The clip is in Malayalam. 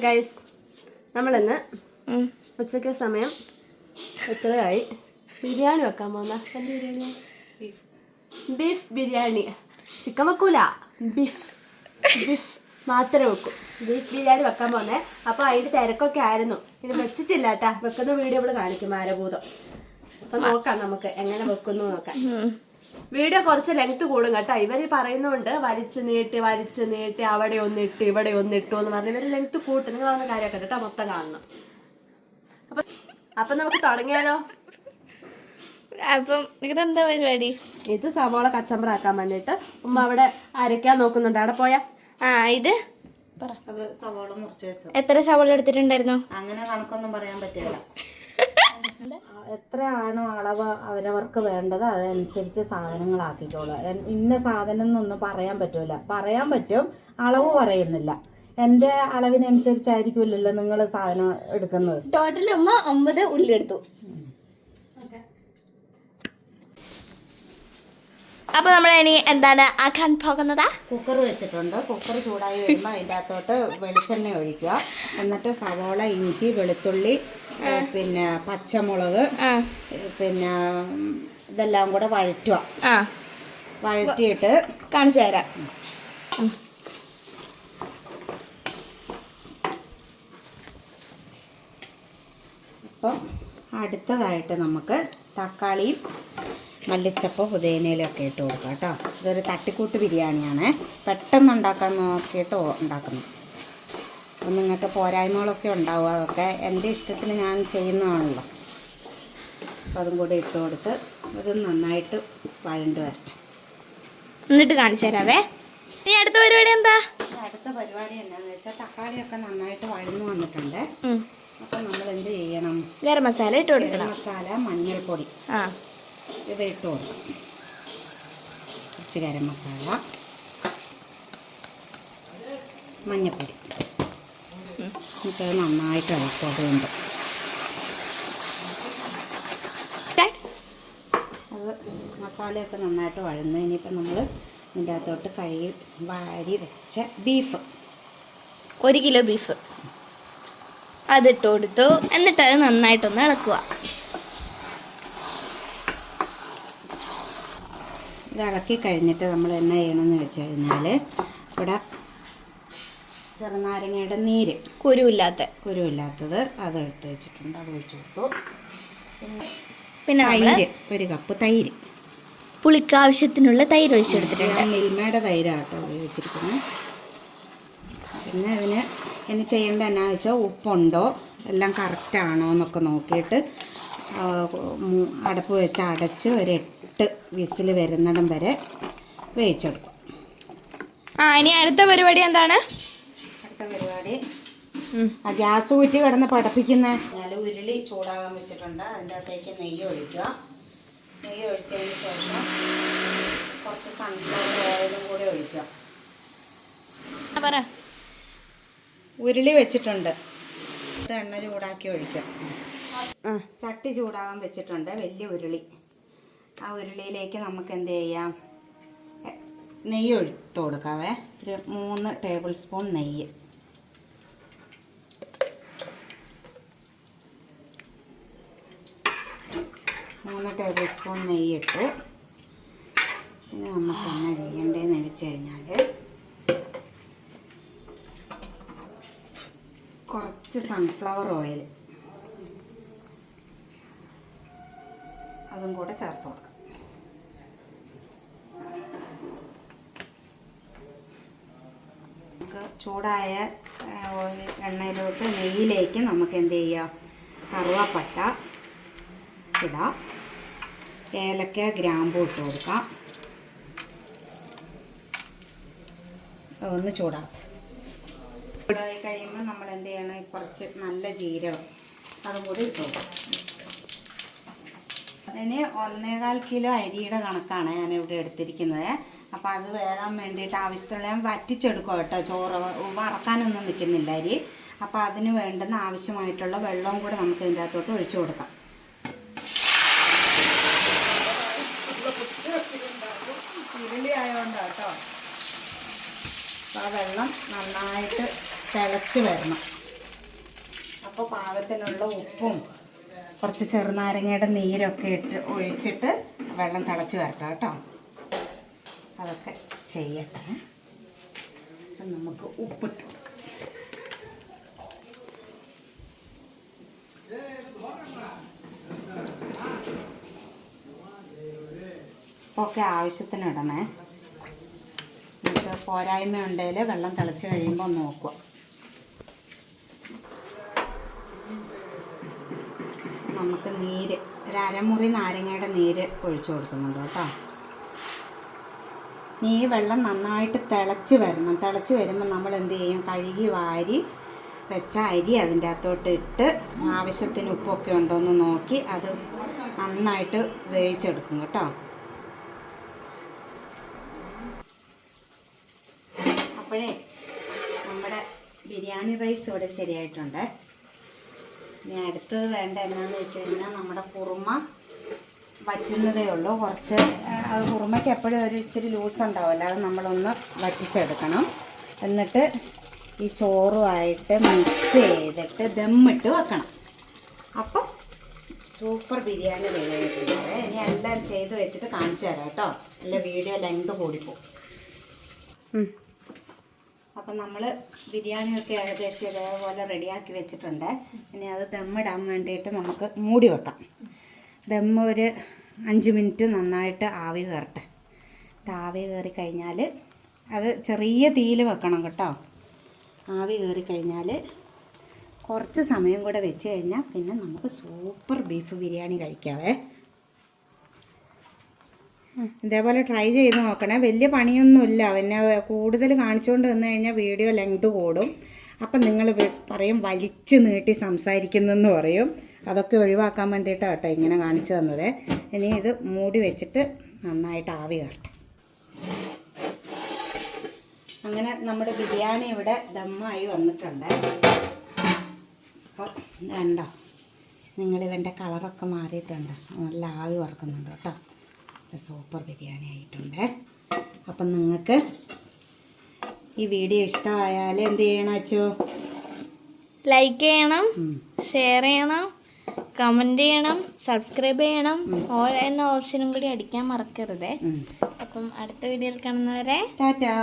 ഗൈസ്, നമ്മളിന്ന് ഉച്ചയ്ക്ക് സമയം എത്രയായി ബിരിയാണി വെക്കാൻ പോകുന്ന എന്ത് ബിരിയാണി? ബീഫ് ബിരിയാണി. ചിക്കൻ വെക്കൂല, ബീഫ് മാത്രമേ വെക്കൂ. ബീഫ് ബിരിയാണി വെക്കാൻ പോകുന്നേ. അപ്പോൾ അതിൻ്റെ തിരക്കൊക്കെ ആയിരുന്നു. ഇത് വെച്ചിട്ടില്ല കേട്ടാ, വെക്കുന്ന വീഡിയോ നമ്മൾ കാണിക്കും മാരഭൂതം. അപ്പം നോക്കാം നമുക്ക് എങ്ങനെ വെക്കുന്നു നോക്കാം. വീഡിയോ കുറച്ച് ലെങ്ത് കൂടും കേട്ടോ. ഇവർ പറയുന്നുണ്ട് വലിച്ചു നീട്ടി അവിടെ ഒന്നിട്ട് ഇവിടെ ഒന്നിട്ടു എന്ന് പറഞ്ഞ് ഇവർ ലെങ്ത് കൂട്ടും. നിങ്ങൾ അതൊന്ന് കാര്യമാക്കട്ടെ കേട്ടോ, മൊത്തം കാണണം. അപ്പം നമുക്ക് തുടങ്ങിയാലോ? അപ്പം ഇതെന്താ പരിപാടി? ഇത് സവാള കച്ചമ്പറാക്കാൻ വേണ്ടിയിട്ട് ഉമ്മ അവിടെ അരയ്ക്കാൻ നോക്കുന്നുണ്ട്. അവിടെ പോയാ ഇത് അത് സവാള മുറിച്ച് വെച്ചത്. എത്ര സവാള എടുത്തിട്ടുണ്ടായിരുന്നു? അങ്ങനെ കണക്കൊന്നും പറയാൻ പറ്റില്ല. എത്രയാണോ അളവ് അവരവർക്ക് വേണ്ടത് അതനുസരിച്ച് സാധനങ്ങളാക്കിക്കോളൂ. ഇന്ന സാധനം എന്നൊന്നും പറയാൻ പറ്റൂല. പറയാൻ പറ്റും, അളവ് പറയുന്നില്ല. എൻ്റെ അളവിനനുസരിച്ചായിരിക്കുമല്ലോ നിങ്ങൾ സാധനം എടുക്കുന്നത്. ടോട്ടൽ ഉമ്മ 9 ഉള്ളി എടുത്തു. അപ്പൊ നമ്മൾ ഇനി എന്താണ് ആക്കാൻ പോകുന്നത്? കുക്കർ വെച്ചിട്ടുണ്ട്. കുക്കർ ചൂടായി വരുമ്പോൾ അതിൻ്റെ അകത്തോട്ട് വെളിച്ചെണ്ണ ഒഴിക്കുക. എന്നിട്ട് സവാള, ഇഞ്ചി, വെളുത്തുള്ളി, പിന്നെ പച്ചമുളക്, പിന്നെ ഇതെല്ലാം കൂടെ വഴറ്റുക. വഴറ്റിയിട്ട് കാണിച്ചു തരാം. അപ്പം അടുത്തതായിട്ട് നമുക്ക് തക്കാളിയും മല്ലിച്ചപ്പ് പുതിനയിലൊക്കെ ഇട്ട് കൊടുക്കാം കേട്ടോ. ഇതൊരു തട്ടിക്കൂട്ട് ബിരിയാണിയാണ്. പെട്ടെന്ന് ഉണ്ടാക്കാൻ നോക്കിയിട്ട് ഉണ്ടാക്കുന്നത്. അപ്പം നിങ്ങൾക്ക് പോരായ്മകളൊക്കെ ഉണ്ടാവും. അതൊക്കെ എൻ്റെ ഇഷ്ടത്തിന് ഞാൻ ചെയ്യുന്നതാണല്ലോ. അപ്പം അതും കൂടി ഇട്ട് കൊടുത്ത് ഇത് നന്നായിട്ട് വഴണ്ട് വരട്ടെ. എന്നിട്ട് കാണിച്ചു തരാവേ. ഇനി അടുത്ത പരിപാടി എന്താ? അടുത്ത പരിപാടി എന്താണെന്ന് വെച്ചാൽ തക്കാളിയൊക്കെ നന്നായിട്ട് വഴന്നു വന്നിട്ടുണ്ട്. അപ്പം നമ്മൾ എന്ത് ചെയ്യണം? ഗരം മസാല ഇട്ട് കൊടുക്കണം. ഗരം മസാല, മഞ്ഞൾപ്പൊടി ഇത് ഇട്ട് കൊടുക്കാം. കുറച്ച് ഗരം മസാല, മഞ്ഞൾപ്പൊടി എന്നിട്ട് നന്നായിട്ട് ഇളക്കും. അതുകൊണ്ട് അത് മസാലയൊക്കെ നന്നായിട്ട് വഴന്നു. ഇനിയിപ്പോൾ നമ്മൾ ഇതിൻ്റെ അകത്തോട്ട് കഴുകി വാരി വെച്ച ബീഫ്, 1 കിലോ ബീഫ് അതിട്ട് കൊടുത്തു. എന്നിട്ട് അത് നന്നായിട്ടൊന്ന് ഇളക്കുക. ഇത് ഇളക്കി കഴിഞ്ഞിട്ട് നമ്മൾ എന്നാ ചെയ്യണമെന്ന് വെച്ച് കഴിഞ്ഞാൽ ഇവിടെ ചെറുനാരങ്ങയുടെ നീര്, കുരുവില്ലാത്തത് അത് എടുത്ത് വെച്ചിട്ടുണ്ട്. അത് ഒഴിച്ചു കൊടുത്തു. പിന്നെ തൈര്, 1 കപ്പ് തൈര്, പുളിക്ക് ആവശ്യത്തിനുള്ള തൈര് ഒഴിച്ചെടുത്തിട്ടുണ്ട്. മിൽമയുടെ തൈരാട്ടോ ഉപയോഗിച്ചിരിക്കുന്നത്. പിന്നെ ഇനി ചെയ്യേണ്ട എന്നാന്ന് വെച്ചാൽ ഉപ്പുണ്ടോ, എല്ലാം കറക്റ്റാണോ എന്നൊക്കെ നോക്കിയിട്ട് അടപ്പ് വെച്ച് അടച്ച് ഒരു 8 വിസിൽ വരുന്നിടം വരെ വേവിച്ചെടുക്കും. ഇനി അടുത്ത പരിപാടി എന്താണ്? അടുത്ത പരിപാടി ഗ്യാസ് ഊറ്റി കിടന്ന് പടപ്പിക്കുന്ന ഉരുളി ചൂടാകാൻ വെച്ചിട്ടുണ്ട്. അതിൻ്റെ അകത്തേക്ക് നെയ്യ് ഒഴിക്കുക. നെയ്യ് ഒഴിച്ചതിന് ശേഷം കുറച്ച് സൺഫ്ലവർ ഓയിലും കൂടി ഒഴിക്കുക. ഉരുളി വെച്ചിട്ടുണ്ട്. എണ്ണ ചൂടാക്കി ഒഴിക്കുക. ചട്ടി ചൂടാകാൻ വെച്ചിട്ടുണ്ട്, വലിയ ഉരുളി. ആ ഉരുളിയിലേക്ക് നമുക്ക് എന്ത് ചെയ്യാം? നെയ്യ് ഇട്ട് കൊടുക്കാവേ. ഒരു 3 ടേബിൾ സ്പൂൺ നെയ്യ്. നെയ്യിട്ട് പിന്നെ നമുക്ക് എന്നാ ചെയ്യേണ്ടതെന്ന് വെച്ച് കഴിഞ്ഞാൽ കുറച്ച് സൺഫ്ലവർ ഓയിൽ അതും കൂടെ ചേർത്ത് കൊടുക്കാം. നമുക്ക് ചൂടായ എണ്ണയിലോട്ട് നെയ്യിലേക്ക് നമുക്ക് എന്ത് ചെയ്യാം? കറുവാപ്പട്ട ഇടാം, ഏലക്ക, ഗ്രാമ്പൂ ഇട്ട് കൊടുക്കാം. ഒന്ന് ചൂടാക്കാം. ചൂടായി കഴിയുമ്പോൾ നമ്മൾ എന്ത് ചെയ്യണം? കുറച്ച് നല്ല ജീരകം അതും കൂടി ഇട്ട് കൊടുക്കാം. അതിന് 1.25 കിലോ അരിയുടെ കണക്കാണ് ഞാനിവിടെ എടുത്തിരിക്കുന്നത്. അപ്പോൾ അത് വേകാൻ വേണ്ടിയിട്ട് ആവശ്യത്തിനുള്ള ഞാൻ വറ്റിച്ചെടുക്കുക കേട്ടോ. ചോറ് വറക്കാനൊന്നും നിൽക്കുന്നില്ല അരി. അപ്പോൾ അതിന് വേണ്ടുന്ന ആവശ്യമായിട്ടുള്ള വെള്ളവും കൂടെ നമുക്ക് ഇതിൻ്റെ അകത്തോട്ട് ഒഴിച്ചു കൊടുക്കാം. ഉരുളി ആയതുകൊണ്ടാണ് കേട്ടോ. അപ്പോൾ ആ വെള്ളം നന്നായിട്ട് തിളച്ച് വരണം. അപ്പോൾ പാകത്തിനുള്ള ഉപ്പും കുറച്ച് ചെറുനാരങ്ങയുടെ നീരൊക്കെ ഒഴിച്ചിട്ട് വെള്ളം തിളച്ച് വരട്ടെ കേട്ടോ. അതൊക്കെ ചെയ്യട്ടെ. അപ്പം നമുക്ക് ഉപ്പിട്ട് കൊടുക്കാം. ഉപ്പൊക്കെ ആവശ്യത്തിന് ഇടണേ. നമുക്ക് പോരായ്മ ഉണ്ടെങ്കിൽ വെള്ളം തിളച്ച് കഴിയുമ്പോൾ നോക്കുക. നമുക്ക് നീര് ഒരു അരമുറി നാരങ്ങയുടെ നീര് ഒഴിച്ചു കൊടുക്കുന്നുണ്ട് കേട്ടോ. ഈ വെള്ളം നന്നായിട്ട് തിളച്ച് വരണം. തിളച്ച് വരുമ്പോൾ നമ്മൾ എന്ത് ചെയ്യും, കഴുകി വാരി വെച്ച അരി അതിൻ്റെ അകത്തോട്ട് ഇട്ട് ആവശ്യത്തിന് ഉപ്പൊക്കെ ഉണ്ടോയെന്ന് നോക്കി അത് നന്നായിട്ട് വേവിച്ചെടുക്കും കേട്ടോ. അപ്പോഴേ നമ്മുടെ ബിരിയാണി റൈസ് ഇവിടെ ശരിയായിട്ടുണ്ട്. ഇനി അടുത്തത് വേണ്ട എന്നാന്ന് വെച്ച് കഴിഞ്ഞാൽ നമ്മുടെ കുറുമ വറ്റുന്നതേ ഉള്ളൂ. കുറച്ച് അത് കുറുമയ്ക്ക് എപ്പോഴും ഒരു ഇച്ചിരി ലൂസ് ഉണ്ടാവില്ല, അത് നമ്മളൊന്ന് വറ്റിച്ചെടുക്കണം. എന്നിട്ട് ഈ ചോറുമായിട്ട് മിക്സ് ചെയ്തിട്ട് ദമ്മിട്ട് വെക്കണം. അപ്പം സൂപ്പർ ബിരിയാണി റെഡി ആയിട്ടുണ്ട്. ഇനി എല്ലാം ചെയ്ത് വെച്ചിട്ട് കാണിച്ചു തരാം കേട്ടോ, അല്ല വീഡിയോ ലെങ്ത് കൂടിപ്പോവും. അപ്പം നമ്മൾ ബിരിയാണിയൊക്കെ ഏകദേശം ഇതേപോലെ റെഡിയാക്കി വെച്ചിട്ടുണ്ട്. ഇനി അത് ദമ്മിടാൻ വേണ്ടിയിട്ട് നമുക്ക് മൂടി വെക്കാം. ദമ്മ് ഒരു 5 മിനിറ്റ് നന്നായിട്ട് ആവി കയറട്ടെ. ആവി കയറി കഴിഞ്ഞാൽ അത് ചെറിയ തീയിൽ വെക്കണം കേട്ടോ. ആവി കയറി കഴിഞ്ഞാൽ കുറച്ച് സമയം കൂടെ വെച്ച് കഴിഞ്ഞാൽ പിന്നെ നമുക്ക് സൂപ്പർ ബീഫ് ബിരിയാണി കഴിക്കാവേ. ഇതേപോലെ ട്രൈ ചെയ്ത് നോക്കണേ. വലിയ പണിയൊന്നുമില്ല. പിന്നെ കൂടുതൽ കാണിച്ചുകൊണ്ട് വന്നു കഴിഞ്ഞാൽ വീഡിയോ ലെങ്ത് കൂടും. അപ്പം നിങ്ങൾ പറയും വലിച്ച് നീട്ടി സംസാരിക്കുന്നെന്ന് പറയും. അതൊക്കെ ഒഴിവാക്കാൻ വേണ്ടിയിട്ടാണ് കേട്ടോ ഇങ്ങനെ കാണിച്ചു തന്നത്. ഇനി ഇത് മൂടി വെച്ചിട്ട് നന്നായിട്ട് ആവി കയറട്ടെ. അങ്ങനെ നമ്മുടെ ബിരിയാണി ഇവിടെ ദമ്മായി വന്നിട്ടുണ്ട്. അപ്പോൾ കണ്ടോ, നിങ്ങളിവൻ്റെ കളറൊക്കെ മാറിയിട്ടുണ്ട്, നല്ല ആവി വറക്കുന്നുണ്ട് കേട്ടോ. സൂപ്പർ ബിരിയാണി ആയിട്ടുണ്ട്. അപ്പം നിങ്ങൾക്ക് ഈ വീഡിയോ ഇഷ്ടമായാൽ എന്ത് ചെയ്യണം അച്ചു? ലൈക്ക് ചെയ്യണം, ഷെയർ ചെയ്യണം, കമൻറ്റ് ചെയ്യണം, സബ്സ്ക്രൈബ് ചെയ്യണം. ഓൾ എന്ന ഓപ്ഷനും കൂടി അടിക്കാൻ മറക്കരുതേ. അപ്പം അടുത്ത വീഡിയോയിൽ കാണുന്നവരെ ടാറ്റാ.